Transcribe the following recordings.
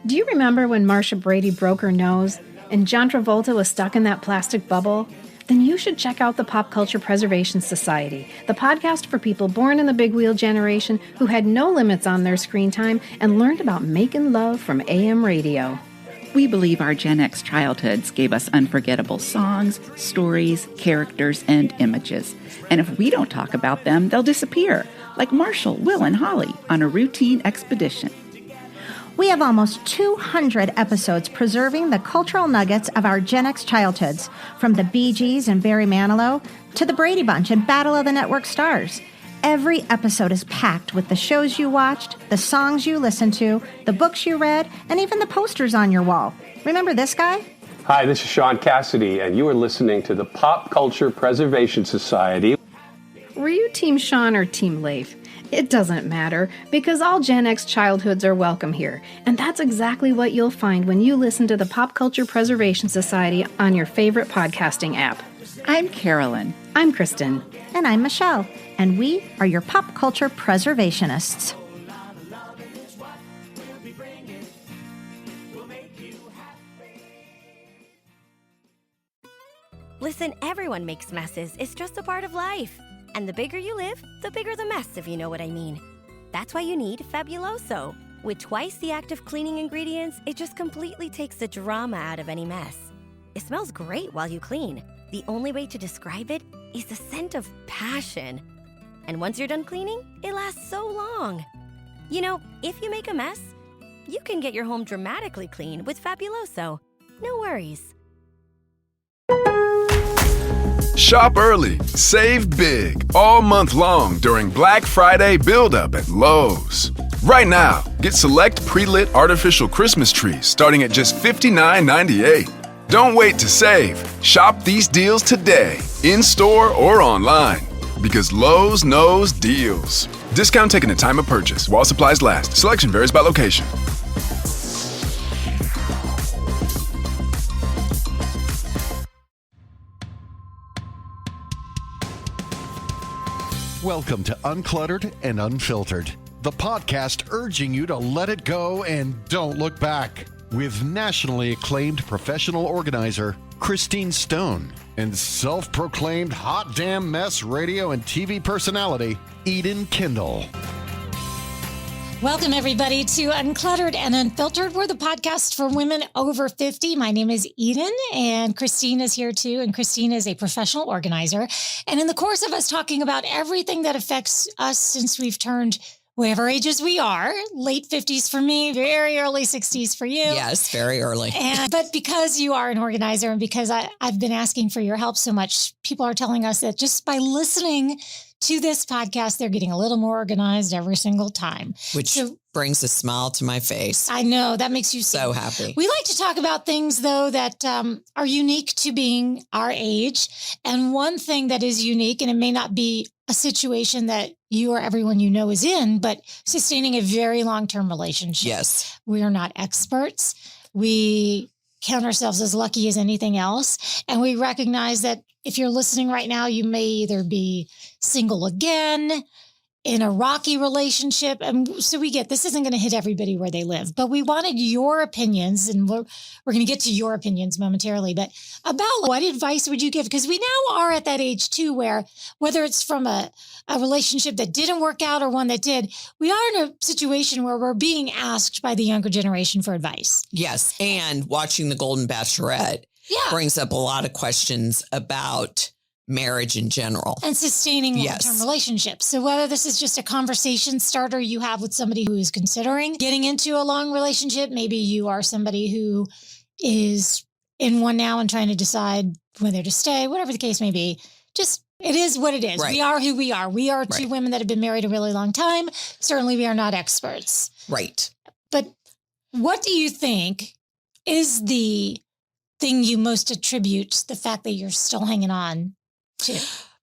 Do you remember when Marcia Brady broke her nose and John Travolta was stuck in that plastic bubble? Then you should check out the Pop Culture Preservation Society, the podcast for people born in the big wheel generation who had no limits on their screen time and learned about making love from AM radio. We believe our Gen X childhoods gave us unforgettable songs, stories, characters, and images. And if we don't talk about them, they'll disappear, like Marshall, Will, and Holly on a routine expedition. We have almost 200 episodes preserving the cultural nuggets of our Gen X childhoods, from the Bee Gees and Barry Manilow to the Brady Bunch and Battle of the Network Stars. Every episode is packed with the shows you watched, the songs you listened to, the books you read, and even the posters on your wall. Remember this guy? Hi, this is Sean Cassidy, and you are listening to the Pop Culture Preservation Society. Were you Team Sean or Team Leif? It doesn't matter, because all Gen X childhoods are welcome here, and that's exactly what you'll find when you listen to the Pop Culture Preservation Society on your favorite podcasting app. I'm Carolyn. I'm Kristen. And I'm Michelle, and we are your pop culture preservationists. Listen, everyone makes messes. It's just a part of life. And the bigger you live, the bigger the mess, if you know what I mean. That's why you need Fabuloso. With twice the active cleaning ingredients, it just completely takes the drama out of any mess. It smells great while you clean. The only way to describe it is the scent of passion. And once you're done cleaning, it lasts so long. You know, if you make a mess, you can get your home dramatically clean with Fabuloso. No worries. Shop early, save big, all month long during Black Friday build-up at Lowe's. Right now, get select pre-lit artificial Christmas trees starting at just $59.98. Don't wait to save. Shop these deals today, in-store or online, because Lowe's knows deals. Discount taken at time of purchase while supplies last. Selection varies by location. Welcome to Uncluttered and Unfiltered, the podcast urging you to let it go and don't look back, with nationally acclaimed professional organizer Christine Stone and self-proclaimed hot damn mess radio and TV personality Eden Kendall. Welcome, everybody, to Uncluttered and Unfiltered. We're the podcast for women over 50. My name is Eden, and Christine is here, too. And Christine is a professional organizer. And in the course of us talking about everything that affects us since we've turned whatever ages we are, late 50s for me, very early 60s for you. Yes, very early. But because you are an organizer and because I've been asking for your help so much, people are telling us that just by listening to this podcast, they're getting a little more organized every single time. Which brings a smile to my face. I know, that makes you so happy. We like to talk about things, though, that are unique to being our age. And one thing that is unique, and it may not be a situation that you or everyone you know is in, but sustaining a very long-term relationship. Yes. We are not experts. We count ourselves as lucky as anything else. And we recognize that if you're listening right now, you may either be single again, in a rocky relationship. And so we get, this isn't going to hit everybody where they live, but we wanted your opinions, and we're going to get to your opinions momentarily, but about what advice would you give? Because we now are at that age too, where whether it's from a relationship that didn't work out or one that did, we are in a situation where we're being asked by the younger generation for advice. Yes. And watching The Golden Bachelorette brings up a lot of questions about marriage in general. And sustaining long-term relationships. So whether this is just a conversation starter you have with somebody who is considering getting into a long relationship, maybe you are somebody who is in one now and trying to decide whether to stay, whatever the case may be, just it is what it is. Right. We are who we are. We are two women that have been married a really long time. Certainly we are not experts. Right. But what do you think is the thing you most attribute the fact that you're still hanging on to?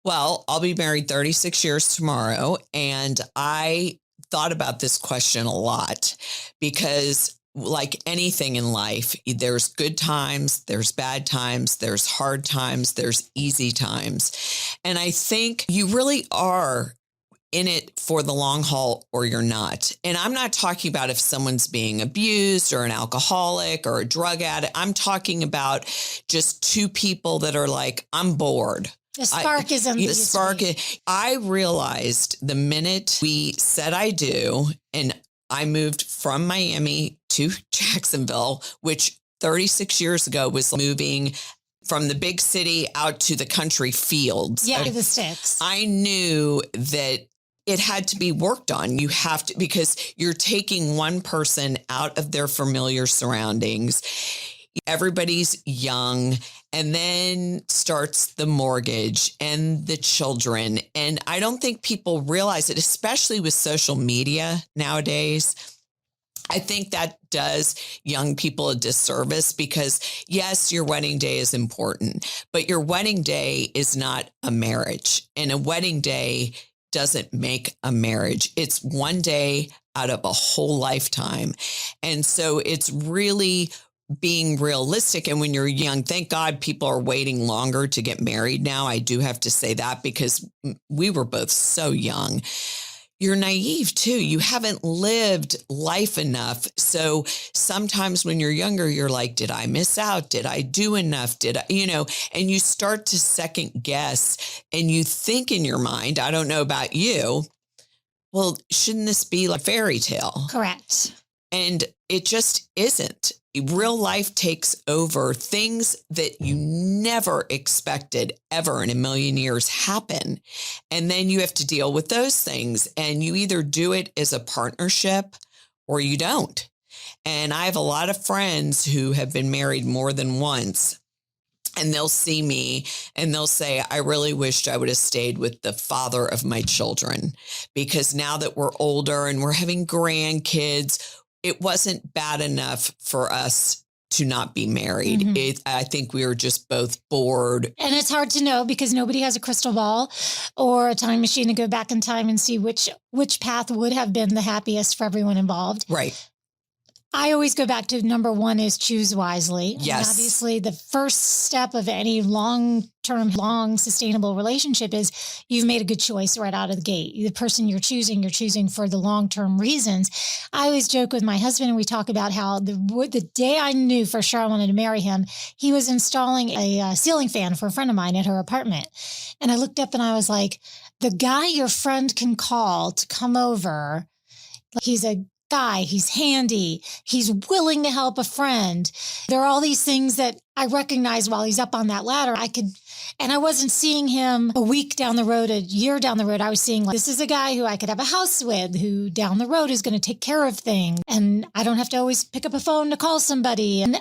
Well, I'll be married 36 years tomorrow, and I thought about this question a lot because, like anything in life, there's good times, there's bad times, there's hard times, there's easy times. And I think you really are in it for the long haul or you're not. And I'm not talking about if someone's being abused or an alcoholic or a drug addict. I'm talking about just two people that are like, I'm bored. The spark isn't the spark. I realized the minute we said I do, and I moved from Miami to Jacksonville, which 36 years ago was moving from the big city out to the country fields. Yeah, the sticks. I knew that it had to be worked on. You have to, because you're taking one person out of their familiar surroundings. Everybody's young, and then starts the mortgage and the children. And I don't think people realize it, especially with social media nowadays. I think that does young people a disservice because, yes, your wedding day is important, but your wedding day is not a marriage, and a wedding day doesn't make a marriage. It's one day out of a whole lifetime. And so it's really being realistic. And when you're young, thank God people are waiting longer to get married now. I do have to say that because we were both so young. You're naive too. You haven't lived life enough. So sometimes when you're younger, you're like, did I miss out? Did I do enough? Did I, and you start to second guess and you think in your mind, I don't know about you, well, shouldn't this be like a fairy tale? Correct. And it just isn't. Real life takes over. Things that you never expected ever in a million years happen. And then you have to deal with those things. And you either do it as a partnership or you don't. And I have a lot of friends who have been married more than once. And they'll see me and they'll say, I really wished I would have stayed with the father of my children, because now that we're older and we're having grandkids, it wasn't bad enough for us to not be married. Mm-hmm. I think we were just both bored. And it's hard to know because nobody has a crystal ball or a time machine to go back in time and see which path would have been the happiest for everyone involved. Right. I always go back to number one is choose wisely. Yes. And obviously, the first step of any long-term, sustainable relationship is you've made a good choice right out of the gate. The person you're choosing for the long-term reasons. I always joke with my husband, and we talk about how the day I knew for sure I wanted to marry him, he was installing a ceiling fan for a friend of mine at her apartment. And I looked up and I was like, the guy your friend can call to come over, he's a guy, he's handy, he's willing to help a friend. There are all these things that I recognize while he's up on that ladder. And I wasn't seeing him a week down the road, a year down the road. I was seeing this is a guy who I could have a house with, who down the road is going to take care of things. And I don't have to always pick up a phone to call somebody. And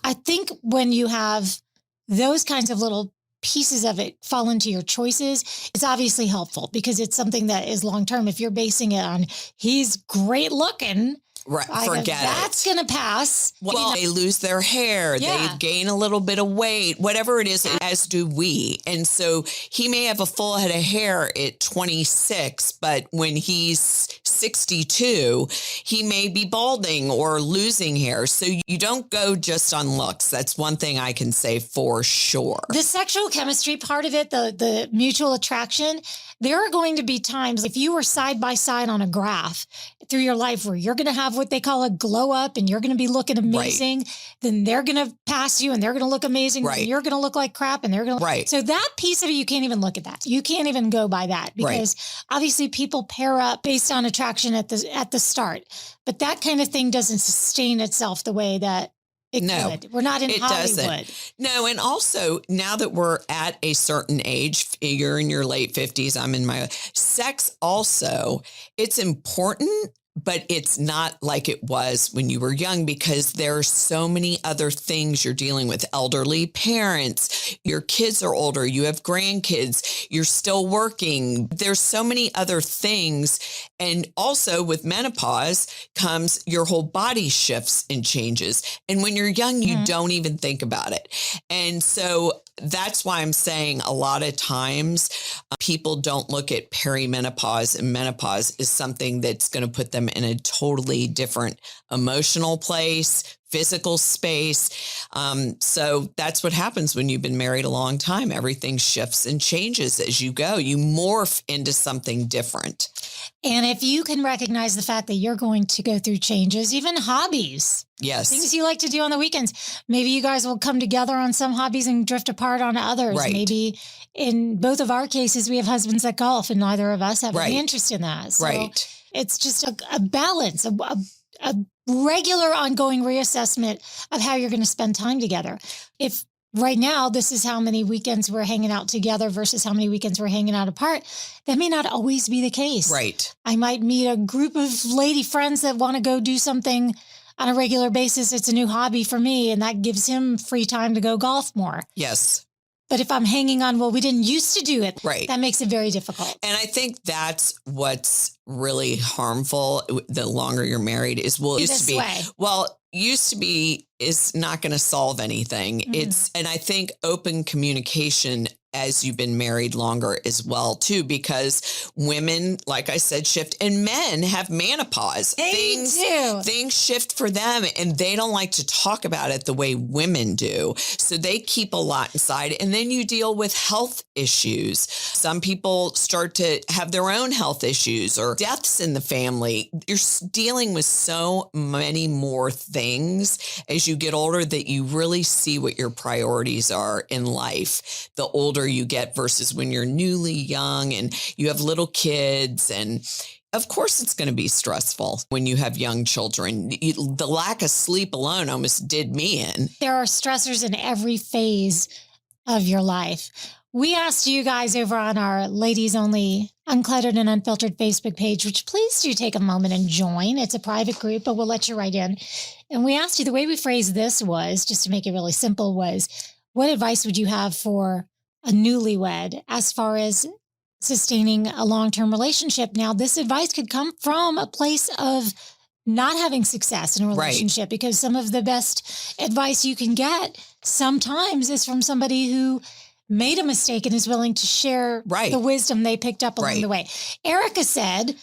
I think when you have those kinds of little pieces of it fall into your choices, it's obviously helpful because it's something that is long-term. If you're basing it on, he's great looking, right, forget it. That's going to pass. Well, they lose their hair. Yeah. They gain a little bit of weight, whatever it is, as do we. And so he may have a full head of hair at 26, but when he's 62, he may be balding or losing hair. So you don't go just on looks. That's one thing I can say for sure. The sexual chemistry part of it, the mutual attraction, there are going to be times if you were side by side on a graph through your life where you're going to have what they call a glow up and you're going to be looking amazing, right. Then they're going to pass you and they're going to look amazing. Right. And you're going to look like crap and they're going to. Right. So that piece of it, you can't even look at that. You can't even go by that because obviously people pair up based on attraction at the start, but that kind of thing doesn't sustain itself the way that it could. We're not in Hollywood. Doesn't. No, and also now that we're at a certain age, you're in your late 50s, I'm in my sex also, it's important, but it's not like it was when you were young because there are so many other things you're dealing with. Elderly parents, your kids are older, you have grandkids, you're still working. There's so many other things. And also with menopause comes your whole body shifts and changes. And when you're young, you don't even think about it. And so that's why I'm saying a lot of times people don't look at perimenopause, and menopause is something that's going to put them in a totally different emotional place, physical space. So that's what happens when you've been married a long time. Everything shifts and changes as you go. You morph into something different. And if you can recognize the fact that you're going to go through changes, even hobbies, yes, things you like to do on the weekends, maybe you guys will come together on some hobbies and drift apart on others. Right. Maybe in both of our cases, we have husbands that golf and neither of us have any interest in that. So right. It's just a balance, a regular ongoing reassessment of how you're going to spend time together. If right now, this is how many weekends we're hanging out together versus how many weekends we're hanging out apart, that may not always be the case. Right. I might meet a group of lady friends that want to go do something on a regular basis. It's a new hobby for me, and that gives him free time to go golf more. Yes. But if I'm hanging on, well, we didn't used to do it. Right. That makes it very difficult. And I think that's what's really harmful the longer you're married is, used to be is not going to solve anything. Mm-hmm. And I think open communication as you've been married longer as well, too, because women, like I said, shift, and men have menopause. Things shift for them, and they don't like to talk about it the way women do. So they keep a lot inside, and then you deal with health issues. Some people start to have their own health issues or deaths in the family. You're dealing with so many more things as you get older that you really see what your priorities are in life. The older you get versus when you're newly young and you have little kids. And of course, it's going to be stressful when you have young children. The lack of sleep alone almost did me in. There are stressors in every phase of your life. We asked you guys over on our Ladies Only Uncluttered and Unfiltered Facebook page, which please do take a moment and join. It's a private group, but we'll let you right in. And we asked you, the way we phrased this was, just to make it really simple, was what advice would you have for a newlywed as far as sustaining a long-term relationship? Now, this advice could come from a place of not having success in a relationship, because some of the best advice you can get sometimes is from somebody who made a mistake and is willing to share the wisdom they picked up along the way. Erica said,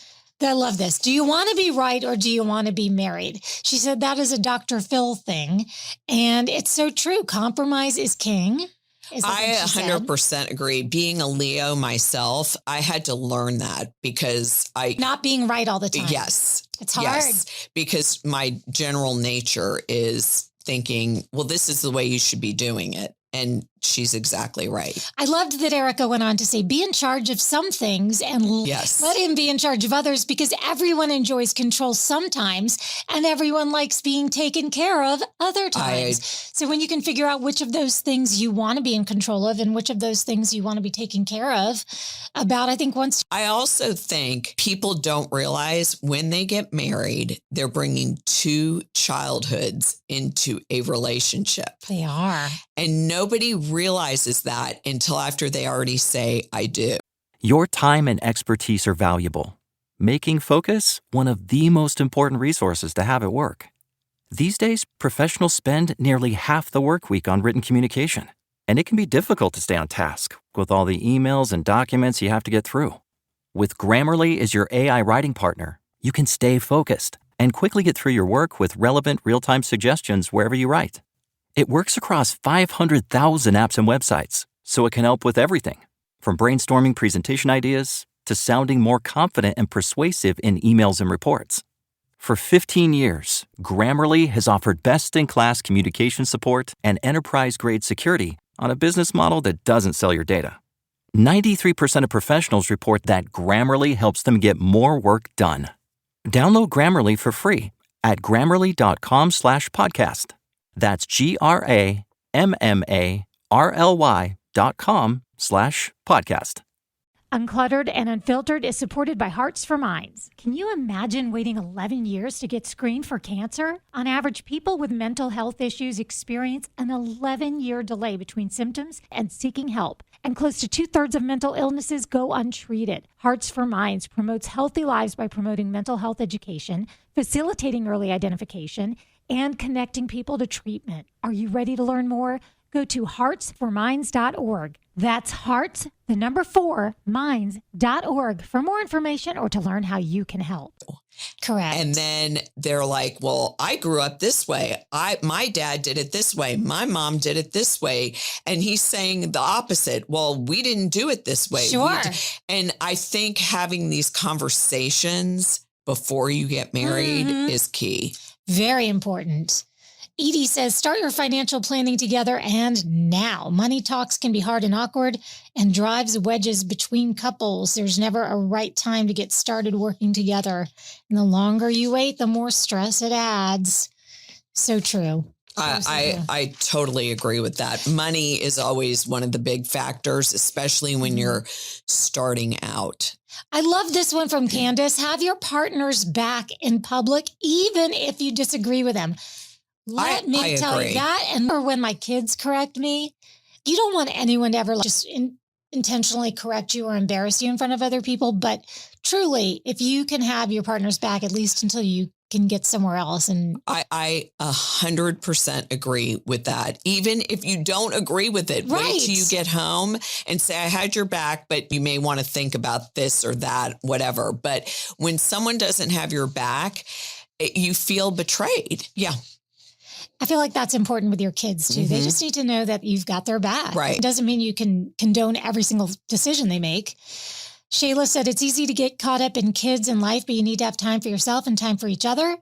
I love this. Do you want to be right or do you want to be married? She said that is a Dr. Phil thing. And it's so true. Compromise is king. I 100% agree. Being a Leo myself, I had to learn that because not being right all the time. Yes. It's hard. Yes, because my general nature is thinking, well, this is the way you should be doing it. And she's exactly right. I loved that Erica went on to say, be in charge of some things and let him be in charge of others, because everyone enjoys control sometimes and everyone likes being taken care of other times. So when you can figure out which of those things you want to be in control of and which of those things you want to be taken care of I also think people don't realize when they get married, they're bringing two childhoods into a relationship. They are. And nobody realizes that until after they already say, I do. Your time and expertise are valuable, making focus one of the most important resources to have at work. These days, professionals spend nearly half the work week on written communication, and it can be difficult to stay on task with all the emails and documents you have to get through. With Grammarly as your AI writing partner, you can stay focused and quickly get through your work with relevant real-time suggestions wherever you write. It works across 500,000 apps and websites, so it can help with everything, from brainstorming presentation ideas to sounding more confident and persuasive in emails and reports. For 15 years, Grammarly has offered best-in-class communication support and enterprise-grade security on a business model that doesn't sell your data. 93% of professionals report that Grammarly helps them get more work done. Download Grammarly for free at grammarly.com/podcast. That's GRAMMARLY.com/podcast. Uncluttered and Unfiltered is supported by Hearts for Minds. Can you imagine waiting 11 years to get screened for cancer? On average, people with mental health issues experience an 11-year delay between symptoms and seeking help. And close to 2/3 of mental illnesses go untreated. Hearts for Minds promotes healthy lives by promoting mental health education, facilitating early identification, and connecting people to treatment. Are you ready to learn more? Go to heartsforminds.org. That's hearts, the number 4, minds.org for more information or to learn how you can help. Correct. And then they're like, well, I grew up this way. My dad did it this way. My mom did it this way. And he's saying the opposite. Well, we didn't do it this way. Sure. And I think having these conversations before you get married is key. Very important. Edie says, start your financial planning together and now. Money talks can be hard and awkward and drives wedges between couples. There's never a right time to get started working together. And the longer you wait, the more stress it adds. So true. I totally agree with that. Money is always one of the big factors, especially when you're starting out. I love this one from Candace. Have your partner's back in public, even if you disagree with them. Let me tell you that. And or when my kids correct me, you don't want anyone to ever just intentionally correct you or embarrass you in front of other people. But truly, if you can have your partner's back, at least until you can get somewhere else. And I 100% agree with that. Even if you don't agree with it, wait till you get home and say, I had your back, but you may want to think about this or that, whatever. But when someone doesn't have your back, you feel betrayed. Yeah. I feel like that's important with your kids too. They just need to know that you've got their back. Right. It doesn't mean you can condone every single decision they make. Shayla said, it's easy to get caught up in kids and life, but you need to have time for yourself and time for each other.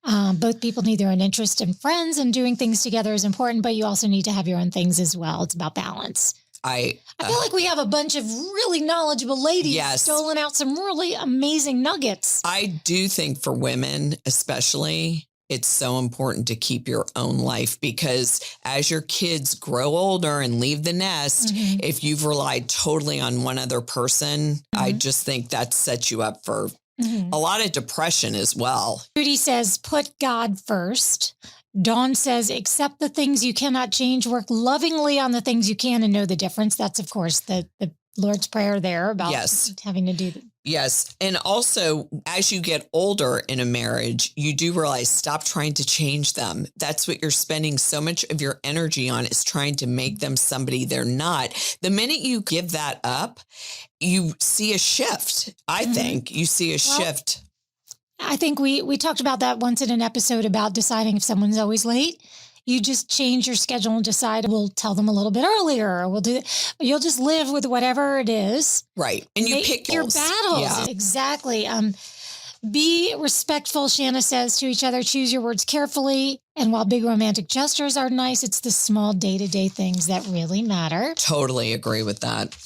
Both people need their own interest and friends, and doing things together is important, but you also need to have your own things as well. It's about balance. I feel like we have a bunch of really knowledgeable ladies stoling out some really amazing nuggets. I do think for women, especially, it's so important to keep your own life, because as your kids grow older and leave the nest, if you've relied totally on one other person, I just think that sets you up for a lot of depression as well. Judy says, put God first. Dawn says, accept the things you cannot change, work lovingly on the things you can, and know the difference. That's, of course, the Lord's Prayer there about having to do that. Yes. And also, as you get older in a marriage, you do realize, stop trying to change them. That's what you're spending so much of your energy on, is trying to make them somebody they're not. The minute you give that up, you see a shift. I think you see a shift. I think we talked about that once in an episode about deciding if someone's always late. You just change your schedule and decide, we'll tell them a little bit earlier, or we'll do it. You'll just live with whatever it is. Right. And you pick your battles. Yeah. Exactly. Be respectful, Shanna says, to each other. Choose your words carefully. And while big romantic gestures are nice, it's the small day-to-day things that really matter. Totally agree with that.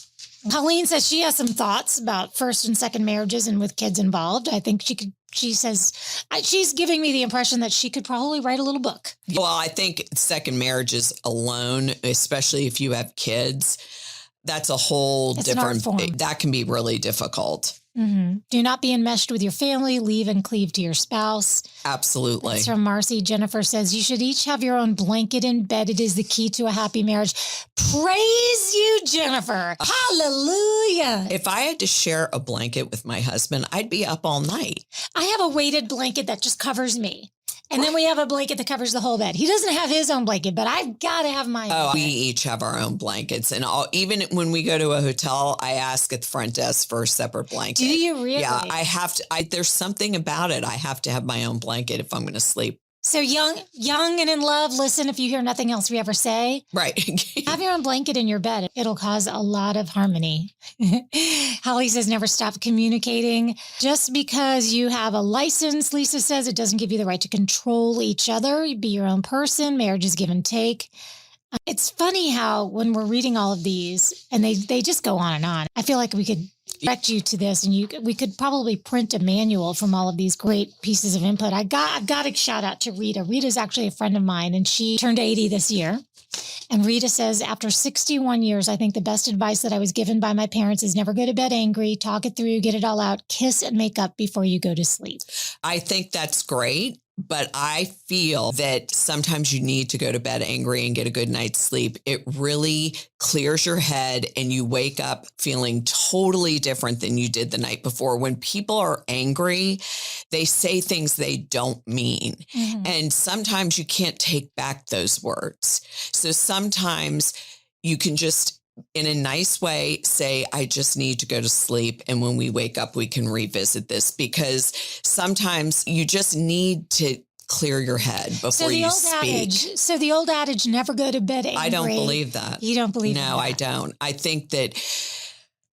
Colleen says she has some thoughts about first and second marriages and with kids involved. I think she says, she's giving me the impression that she could probably write a little book. Well, I think second marriages alone, especially if you have kids, that's a whole different, that can be really difficult. Do not be enmeshed with your family. Leave and cleave to your spouse. Absolutely. That's from Marcy. Jennifer says, you should each have your own blanket in bed. It is the key to a happy marriage. Praise you, Jennifer. Hallelujah. If I had to share a blanket with my husband, I'd be up all night. I have a weighted blanket that just covers me. And then we have a blanket that covers the whole bed. He doesn't have his own blanket, but I've got to have mine. Oh, we each have our own blankets. And even when we go to a hotel, I ask at the front desk for a separate blanket. Do you really? Yeah, I have to. There's something about it. I have to have my own blanket if I'm going to sleep. So young and in love, listen, if you hear nothing else we ever say. Right. Have your own blanket in your bed. It'll cause a lot of harmony. Holly says, never stop communicating. Just because you have a license, Lisa says, it doesn't give you the right to control each other. Be your own person. Marriage is give and take. It's funny how when we're reading all of these, and they just go on and on, I feel like we could direct you to this, and we could probably print a manual from all of these great pieces of input. I've got to shout out to Rita. Rita's actually a friend of mine, and she turned 80 this year. And Rita says, after 61 years, I think the best advice that I was given by my parents is never go to bed angry, talk it through, get it all out, kiss and make up before you go to sleep. I think that's great. But I feel that sometimes you need to go to bed angry and get a good night's sleep. It really clears your head and you wake up feeling totally different than you did the night before. When people are angry, they say things they don't mean. And sometimes you can't take back those words. So sometimes you can just in a nice way, say, I just need to go to sleep. And when we wake up, we can revisit this, because sometimes you just need to clear your head before you speak. So the old adage, never go to bed angry. I don't believe that. You don't believe No, I don't. I think that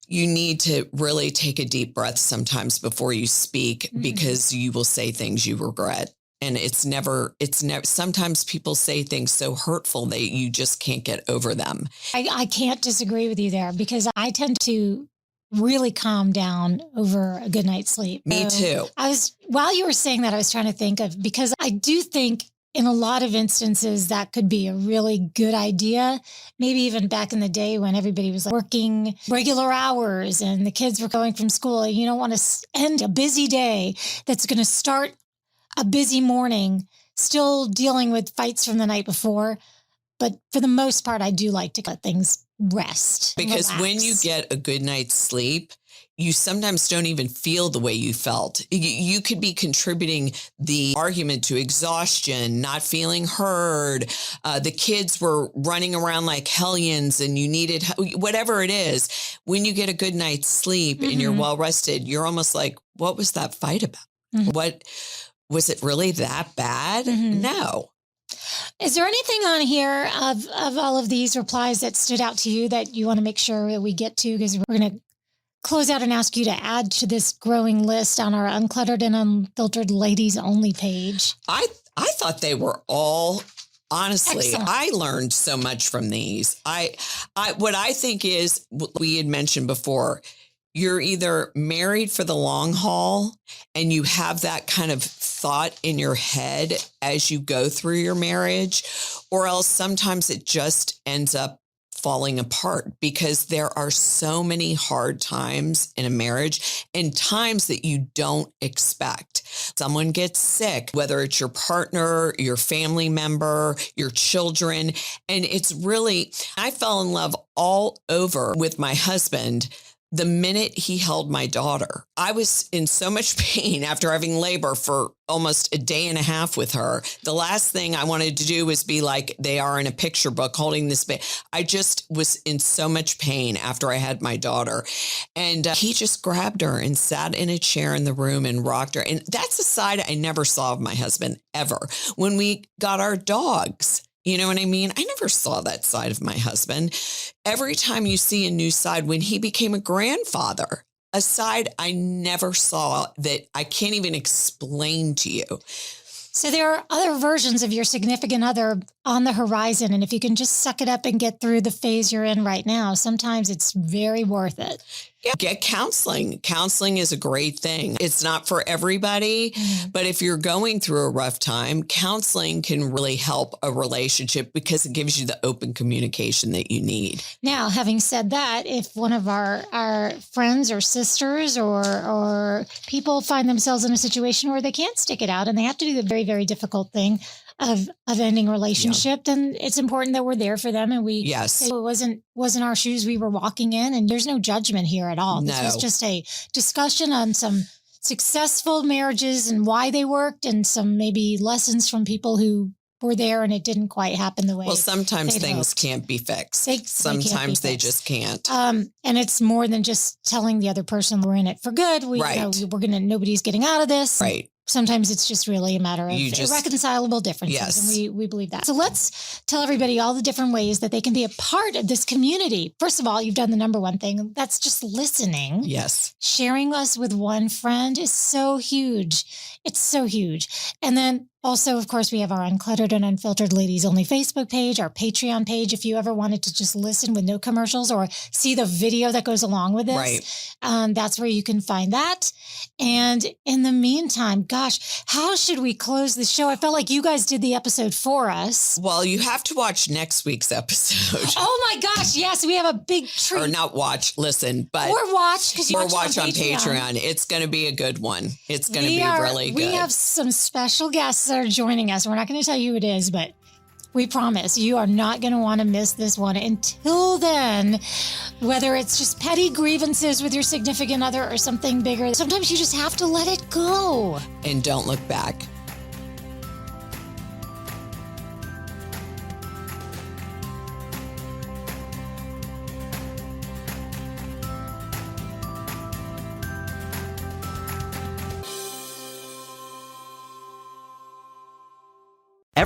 you need to really take a deep breath sometimes before you speak, because you will say things you regret. And it's never, sometimes people say things so hurtful that you just can't get over them. I can't disagree with you there, because I tend to really calm down over a good night's sleep. Me too. While you were saying that, I was trying to think of, because I do think in a lot of instances that could be a really good idea. Maybe even back in the day when everybody was working regular hours and the kids were going from school. You don't want to end a busy day that's going to start a busy morning, still dealing with fights from the night before. But for the most part, I do like to let things rest. Because when you get a good night's sleep, you sometimes don't even feel the way you felt. You could be contributing the argument to exhaustion, not feeling heard. The kids were running around like hellions and you needed, whatever it is. When you get a good night's sleep and you're well rested, you're almost like, what was that fight about? What was it really that bad? No. Is there anything on here of all of these replies that stood out to you that you want to make sure that we get to? Because we're going to close out and ask you to add to this growing list on our Uncluttered and Unfiltered Ladies Only page. I thought they were all, honestly, excellent. I learned so much from these. What I think is, we had mentioned before, you're either married for the long haul and you have that kind of thought in your head as you go through your marriage, or else sometimes it just ends up falling apart, because there are so many hard times in a marriage and times that you don't expect. Someone gets sick, whether it's your partner, your family member, your children. And it's really, I fell in love all over with my husband the minute he held my daughter. I was in so much pain after having labor for almost a day and a half with her. The last thing I wanted to do was be like they are in a picture book holding this baby. I just was in so much pain after I had my daughter. And he just grabbed her and sat in a chair in the room and rocked her. And that's a side I never saw of my husband ever. When we got our dogs, you know what I mean? I never saw that side of my husband. Every time you see a new side, when he became a grandfather, a side I never saw that I can't even explain to you. So there are other versions of your significant other on the horizon. And if you can just suck it up and get through the phase you're in right now, sometimes it's very worth it. Yeah, get counseling. Counseling is a great thing. It's not for everybody, but if you're going through a rough time, counseling can really help a relationship because it gives you the open communication that you need. Now, having said that, if one of our friends or sisters or people find themselves in a situation where they can't stick it out and they have to do the very, very difficult thing of ending a relationship, then it's important that we're there for them. And we say it wasn't our shoes we were walking in, and there's no judgment here at all. This was just a discussion on some successful marriages and why they worked, and some maybe lessons from people who were there and it didn't quite happen the way. Well, sometimes things can't be fixed. Sometimes they just can't. And it's more than just telling the other person we're in it for good. Nobody's getting out of this. Right. Sometimes it's just really a matter of irreconcilable differences. Yes. And we believe that. So let's tell everybody all the different ways that they can be a part of this community. First of all, you've done the number one thing. That's just listening. Yes. Sharing us with one friend is so huge. It's so huge. And then also, of course, we have our Uncluttered and Unfiltered Ladies Only Facebook page, our Patreon page. If you ever wanted to just listen with no commercials or see the video that goes along with this, that's where you can find that. And in the meantime, gosh, how should we close the show? I felt like you guys did the episode for us. Well, you have to watch next week's episode. Oh my gosh, yes, we have a big treat. Or not watch, listen, but or watch, because you watch on Patreon. It's going to be a good one. It's going to be really good. We have some special guests that are joining us. We're not going to tell you who it is, but we promise you are not going to want to miss this one. Until then, whether it's just petty grievances with your significant other or something bigger, sometimes you just have to let it go. And don't look back.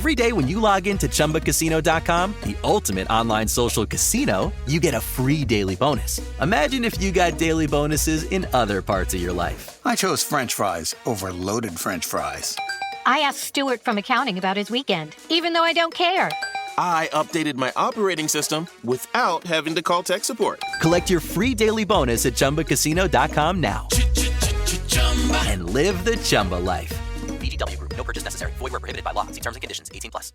Every day when you log into ChumbaCasino.com, the ultimate online social casino, you get a free daily bonus. Imagine if you got daily bonuses in other parts of your life. I chose French fries over loaded French fries. I asked Stuart from accounting about his weekend, even though I don't care. I updated my operating system without having to call tech support. Collect your free daily bonus at ChumbaCasino.com now. And live the Chumba life. VGW Group. No purchase necessary. Void where prohibited by law. See terms and conditions. 18+.